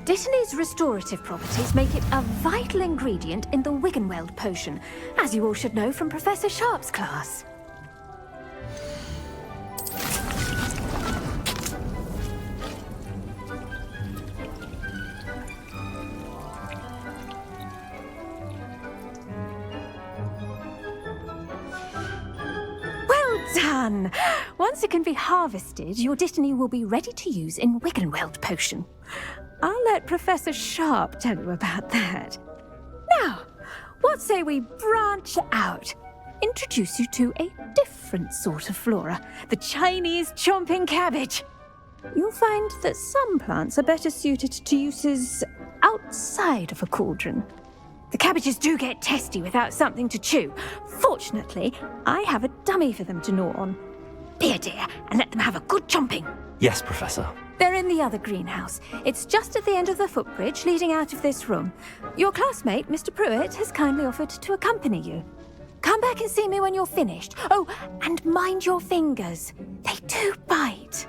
Dittany's restorative properties make it a vital ingredient in the Wiggenweld potion, as you all should know from Professor Sharp's class. Well done! Once it can be harvested, your Dittany will be ready to use in Wiggenweld potion. I'll let Professor Sharp tell you about that. Now, what say we branch out? Introduce you to a different sort of flora, the Chinese chomping cabbage. You'll find that some plants are better suited to uses outside of a cauldron. The cabbages do get testy without something to chew. Fortunately, I have a dummy for them to gnaw on. Be a dear and let them have a good chomping. Yes, Professor. They're in the other greenhouse. It's just at the end of the footbridge leading out of this room. Your classmate, Mr. Pruitt, has kindly offered to accompany you. Come back and see me when you're finished. Oh, and mind your fingers. They do bite.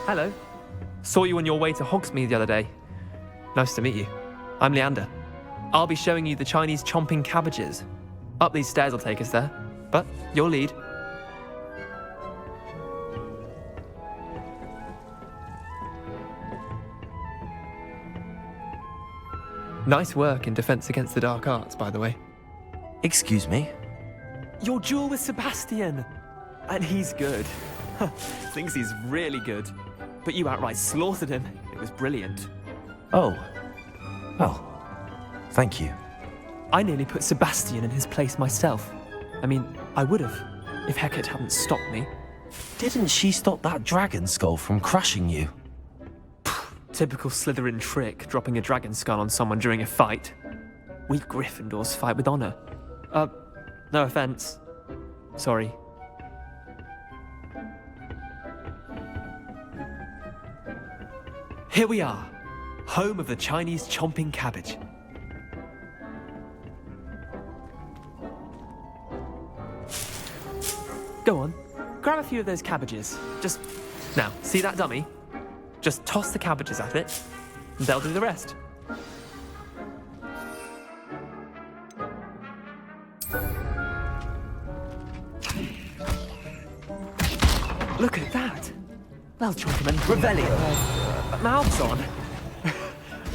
Hello. Saw you on your way to Hogsmeade the other day. Nice to meet you. I'm Leander. I'll be showing you the Chinese chomping cabbages. Up these stairs will take us there, but you'll lead. Nice work in Defense Against the Dark Arts, by the way. Excuse me? Your duel with Sebastian! And he's good. Thinks he's really good. But you outright slaughtered him. It was brilliant. Oh. Well, thank you. I nearly put Sebastian in his place myself. I mean, I would have, if Hecate hadn't stopped me. Didn't she stop that dragon skull from crushing you? Typical Slytherin trick, dropping a dragon skull on someone during a fight. We Gryffindors fight with honor. No offense. Sorry. Here we are, home of the Chinese chomping cabbage. Go on, grab a few of those cabbages. Now, see that dummy? Just toss the cabbages at it, and they'll do the rest. Look at that! Well, Chonkerman, Revelio! mouths on!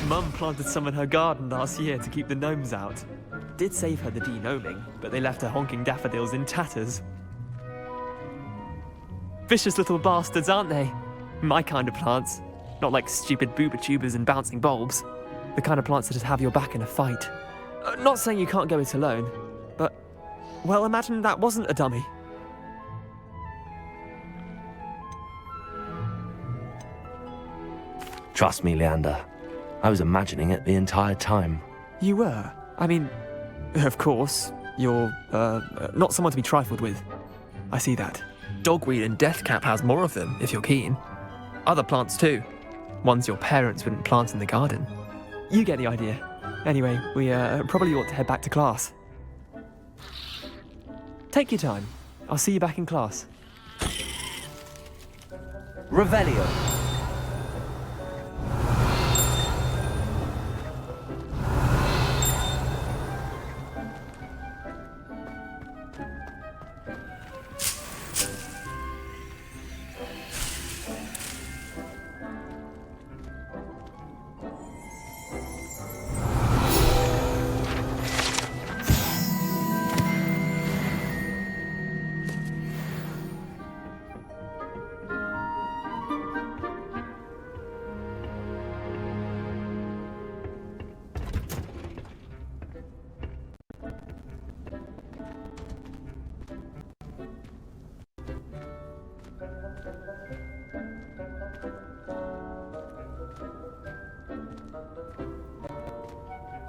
Mum planted some in her garden last year to keep the gnomes out. Did save her the de-gnoming, but they left her honking daffodils in tatters. Vicious little bastards, aren't they? My kind of plants. Not like stupid booba tubers and bouncing bulbs. The kind of plants that'd have your back in a fight. Not saying you can't go it alone, but, well, imagine that wasn't a dummy. Trust me, Leander. I was imagining it the entire time. You were? I mean, of course, you're, not someone to be trifled with. I see that. Dogweed and deathcap has more of them, if you're keen. Other plants too. Ones your parents wouldn't plant in the garden. You get the idea. Anyway, we probably ought to head back to class. Take your time. I'll see you back in class. Revelio!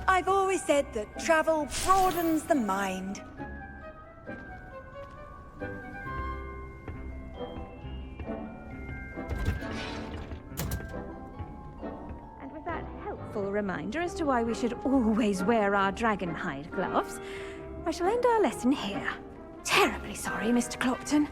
I've always said that travel broadens the mind. useful reminder as to why we should always wear our dragonhide gloves, I shall end our lesson here. Terribly sorry, Mr. Clopton.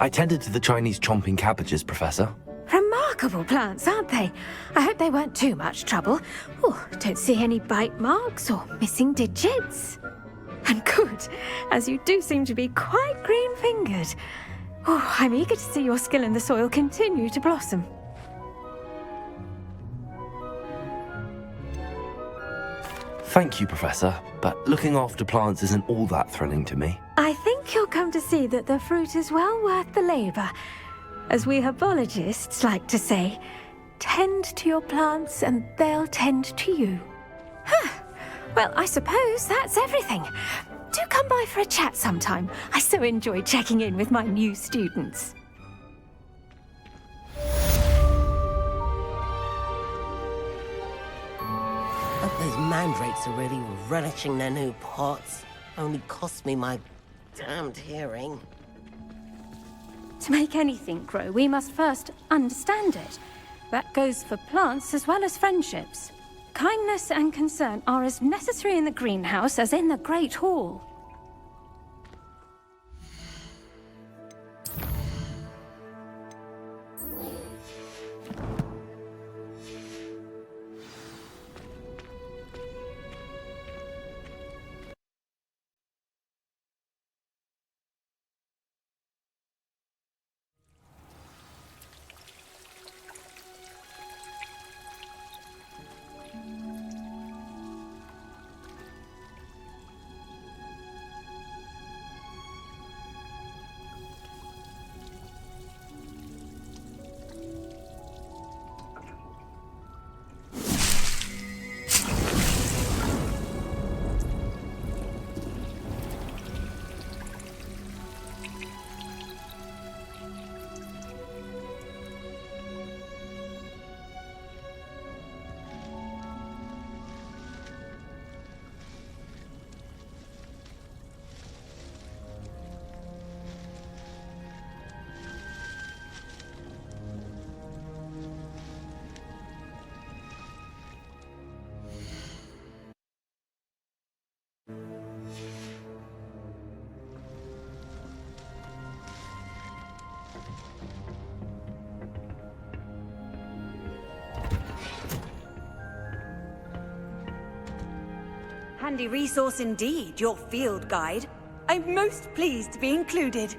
I tended to the Chinese chomping cabbages, Professor. Remarkable plants, aren't they? I hope they weren't too much trouble. Oh, don't see any bite marks or missing digits. And good, as you do seem to be quite green-fingered. Oh, I'm eager to see your skill in the soil continue to blossom. Thank you, Professor, but looking after plants isn't all that thrilling to me. I think you'll come to see that the fruit is well worth the labour. As we herbologists like to say, tend to your plants and they'll tend to you. Well, I suppose that's everything. Do come by for a chat sometime. I so enjoy checking in with my new students. But those mandrakes are really relishing their new pots. Only cost me my damned hearing. To make anything grow, we must first understand it. That goes for plants as well as friendships. Kindness and concern are as necessary in the greenhouse as in the Great Hall. Handy resource indeed, your field guide. I'm most pleased to be included.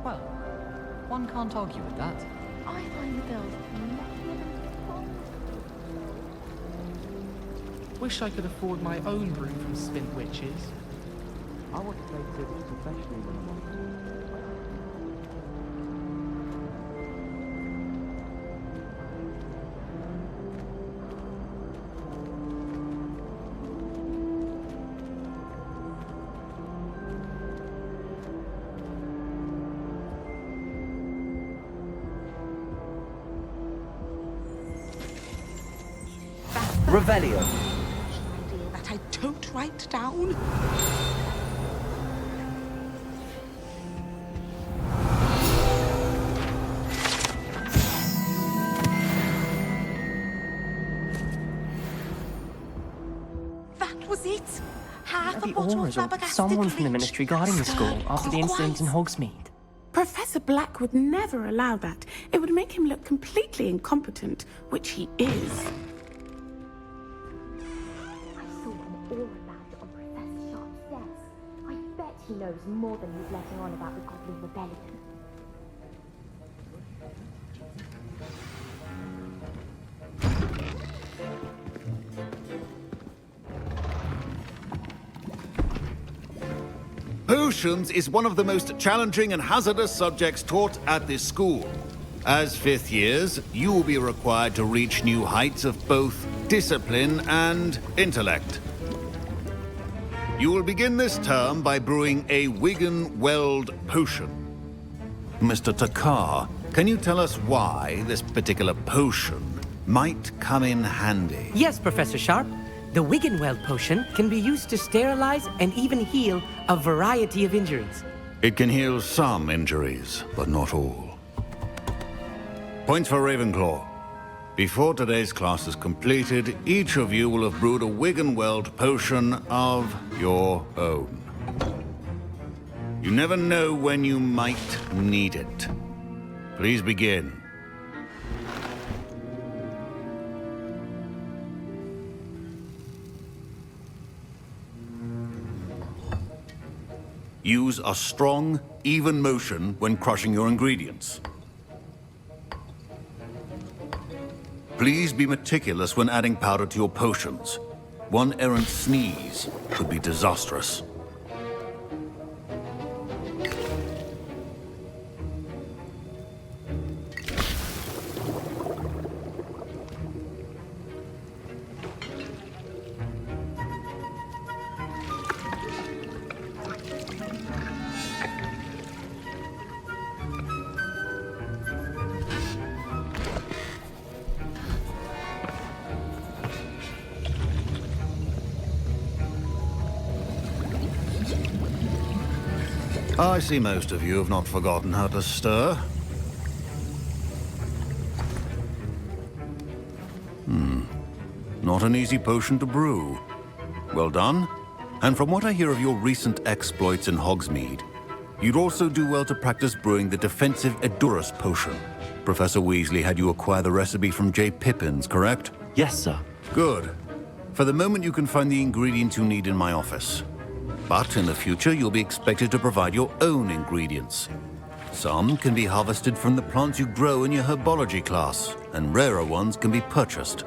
Well, one can't argue with that. I find the build Wish I could afford my own brew from Spint Witches. I want to play tips professionally when I'm on. Revelio. Idea that I don't write down. That was it. Half a The bottle of auras of flabbergasted someone from the bleach. ministry guarding the school Stirred after the incident in clockwise. Hogsmeade. Professor Black would never allow that. It would make him look completely incompetent, which he is. I saw him all around on Professor Sharp's desk. I bet he knows more than he's letting on about the Goblin Rebellion. Potions is one of the most challenging and hazardous subjects taught at this school. As fifth years, you will be required to reach new heights of both discipline and intellect. You will begin this term by brewing a Wiggenweld potion. Mr. Takar, can you tell us why this particular potion might come in handy? Yes, Professor Sharp. The Wiggenweld potion can be used to sterilize and even heal a variety of injuries. It can heal some injuries, but not all. Points for Ravenclaw. Before today's class is completed, each of you will have brewed a Wiggenweld potion of your own. You never know when you might need it. Please begin. Use a strong, even motion when crushing your ingredients. Please be meticulous when adding powder to your potions. One errant sneeze could be disastrous. I see most of you have not forgotten how to stir. Not an easy potion to brew. Well done. And from what I hear of your recent exploits in Hogsmeade, you'd also do well to practice brewing the defensive Edurus potion. Professor Weasley had you acquire the recipe from J. Pippin's, correct? Yes, sir. Good. For the moment, you can find the ingredients you need in my office. But in the future, you'll be expected to provide your own ingredients. Some can be harvested from the plants you grow in your herbology class, and rarer ones can be purchased.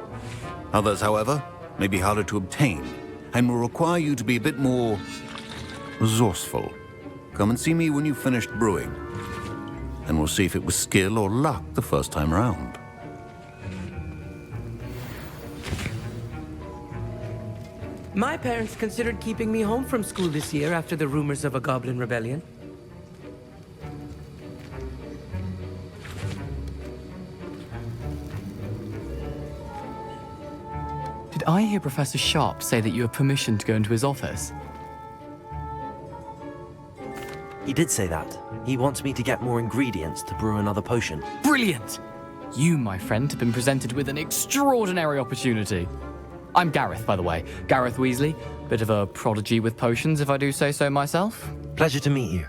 Others, however, may be harder to obtain, and will require you to be a bit more resourceful. Come and see me when you've finished brewing, and we'll see if it was skill or luck the first time round. My parents considered keeping me home from school this year after the rumors of a goblin rebellion. Did I hear Professor Sharp say that you have permission to go into his office? He did say that. He wants me to get more ingredients to brew another potion. Brilliant! You, my friend, have been presented with an extraordinary opportunity. I'm Gareth, by the way. Gareth Weasley. Bit of a prodigy with potions, if I do say so myself. Pleasure to meet you.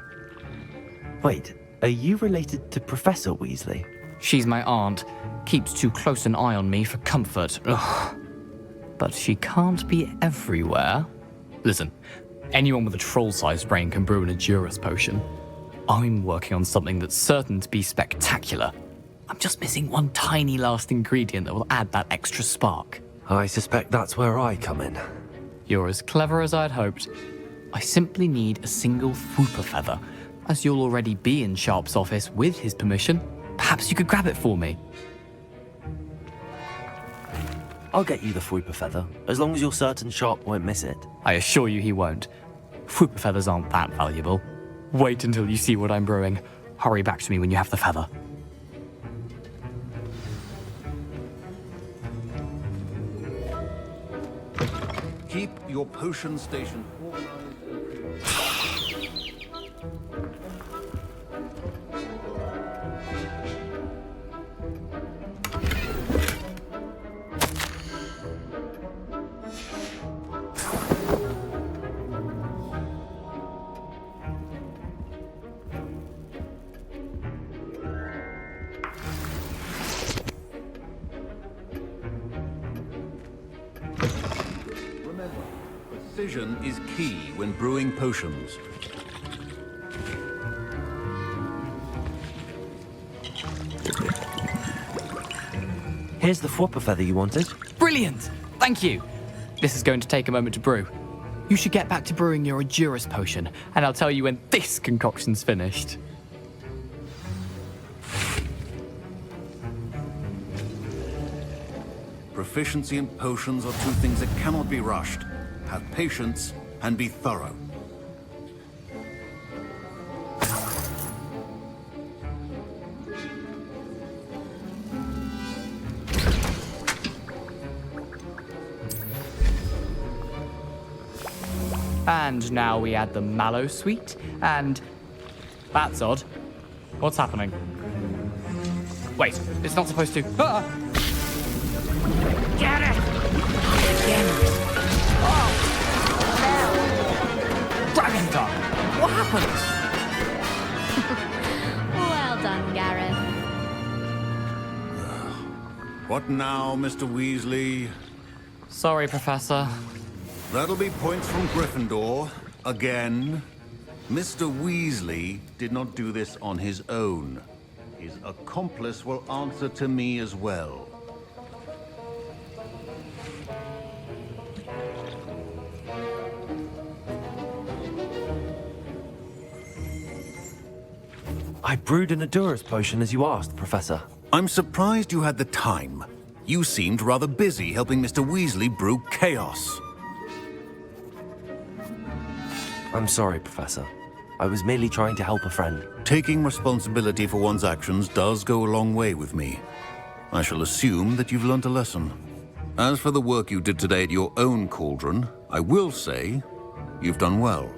Wait, are you related to Professor Weasley? She's my aunt. Keeps too close an eye on me for comfort. Ugh. But she can't be everywhere. Listen, anyone with a troll-sized brain can brew an Edurus potion. I'm working on something that's certain to be spectacular. I'm just missing one tiny last ingredient that will add that extra spark. I suspect that's where I come in. You're as clever as I'd hoped. I simply need a single Fwooper feather. As you'll already be in Sharp's office with his permission, perhaps you could grab it for me. I'll get you the Fwooper feather, as long as you're certain Sharp won't miss it. I assure you he won't. Fwooper feathers aren't that valuable. Wait until you see what I'm brewing. Hurry back to me when you have the feather. Keep your potion station organized. Precision is key when brewing potions. Here's the Fwooper feather you wanted. Brilliant! Thank you. This is going to take a moment to brew. You should get back to brewing your Edurus potion, and I'll tell you when this concoction's finished. Proficiency in potions are two things that cannot be rushed. Have patience and be thorough. And now we add the mallow sweet, and... That's odd. What's happening? Wait, it's not supposed to... Ah! Get it! Dragon Tongue! What happened? Well done, Gareth. What now, Mr. Weasley? Sorry, Professor. That'll be points from Gryffindor. Again. Mr. Weasley did not do this on his own. His accomplice will answer to me as well. I brewed an Edurus potion as you asked, Professor. I'm surprised you had the time. You seemed rather busy helping Mr. Weasley brew chaos. I'm sorry, Professor. I was merely trying to help a friend. Taking responsibility for one's actions does go a long way with me. I shall assume that you've learnt a lesson. As for the work you did today at your own cauldron, I will say you've done well.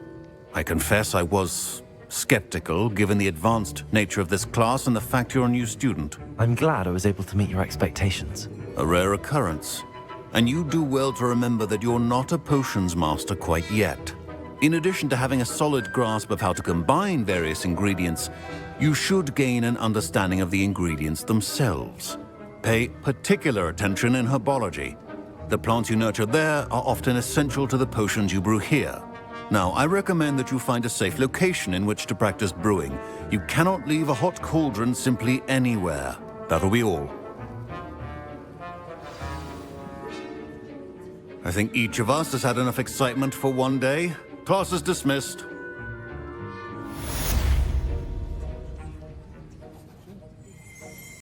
I confess I was skeptical, given the advanced nature of this class and the fact you're a new student. I'm glad I was able to meet your expectations. A rare occurrence. And you do well to remember that you're not a potions master quite yet. In addition to having a solid grasp of how to combine various ingredients, you should gain an understanding of the ingredients themselves. Pay particular attention in herbology. The plants you nurture there are often essential to the potions you brew here. Now, I recommend that you find a safe location in which to practice brewing. You cannot leave a hot cauldron simply anywhere. That'll be all. I think each of us has had enough excitement for one day. Class is dismissed.